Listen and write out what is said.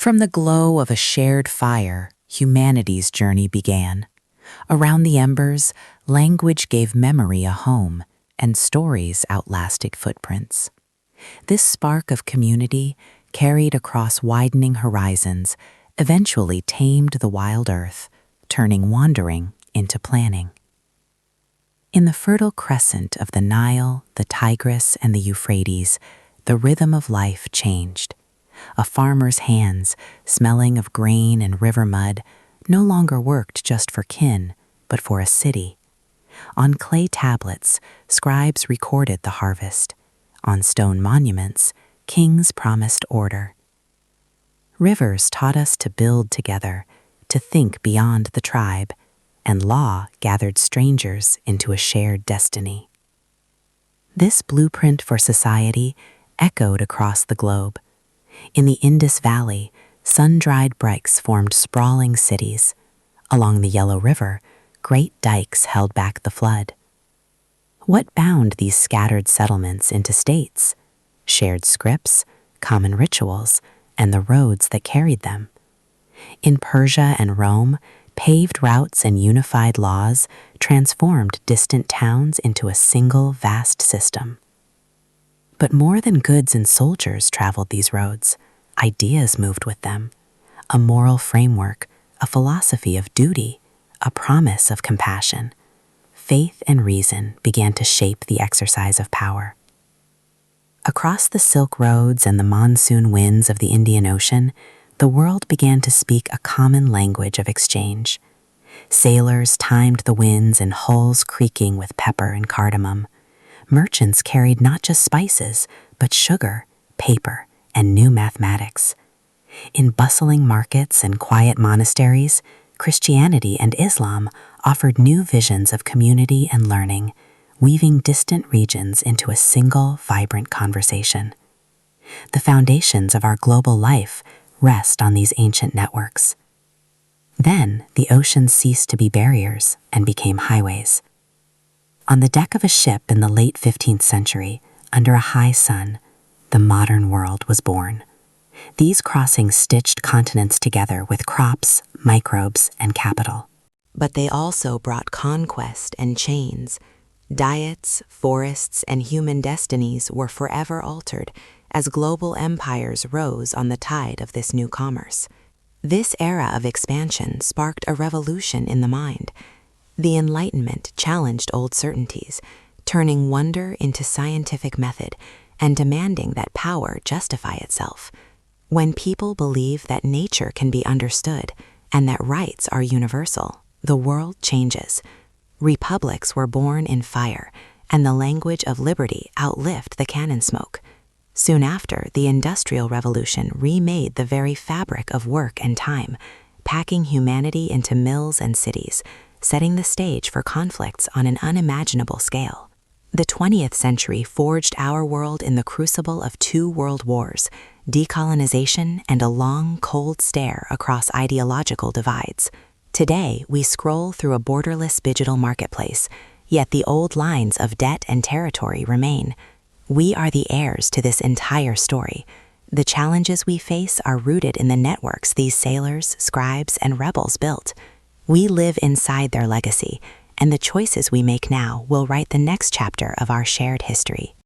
From the glow of a shared fire, humanity's journey began. Around the embers, language gave memory a home, and stories outlasted footprints. This spark of community, carried across widening horizons, eventually tamed the wild earth, turning wandering into planning. In the fertile crescent of the Nile, the Tigris, and the Euphrates, the rhythm of life changed. A farmer's hands, smelling of grain and river mud, no longer worked just for kin, but for a city. On clay tablets, scribes recorded the harvest. On stone monuments, kings promised order. Rivers taught us to build together, to think beyond the tribe, and law gathered strangers into a shared destiny. This blueprint for society echoed across the globe. In the Indus Valley, sun-dried bricks formed sprawling cities. Along the Yellow River, great dikes held back the flood. What bound these scattered settlements into states? Shared scripts, common rituals, and the roads that carried them. In Persia and Rome, paved routes and unified laws transformed distant towns into a single vast system. But more than goods and soldiers traveled these roads. Ideas moved with them. A moral framework, a philosophy of duty, a promise of compassion. Faith and reason began to shape the exercise of power. Across the Silk Roads and the monsoon winds of the Indian Ocean, the world began to speak a common language of exchange. Sailors timed the winds in hulls creaking with pepper and cardamom. Merchants carried not just spices, but sugar, paper, and new mathematics. In bustling markets and quiet monasteries, Christianity and Islam offered new visions of community and learning, weaving distant regions into a single, vibrant conversation. The foundations of our global life rest on these ancient networks. Then, the oceans ceased to be barriers and became highways. On the deck of a ship in the late 15th century, under a high sun, the modern world was born. These crossings stitched continents together with crops, microbes, and capital. But they also brought conquest and chains. Diets, forests, and human destinies were forever altered as global empires rose on the tide of this new commerce. This era of expansion sparked a revolution in the mind. The Enlightenment challenged old certainties, turning wonder into scientific method and demanding that power justify itself. When people believe that nature can be understood and that rights are universal, the world changes. Republics were born in fire, and the language of liberty outlived the cannon smoke. Soon after, the Industrial Revolution remade the very fabric of work and time, packing humanity into mills and cities, setting the stage for conflicts on an unimaginable scale. The 20th century forged our world in the crucible of 2 world wars, decolonization, and a long, cold stare across ideological divides. Today, we scroll through a borderless digital marketplace, yet the old lines of debt and territory remain. We are the heirs to this entire story. The challenges we face are rooted in the networks these sailors, scribes, and rebels built. We live inside their legacy, and the choices we make now will write the next chapter of our shared history.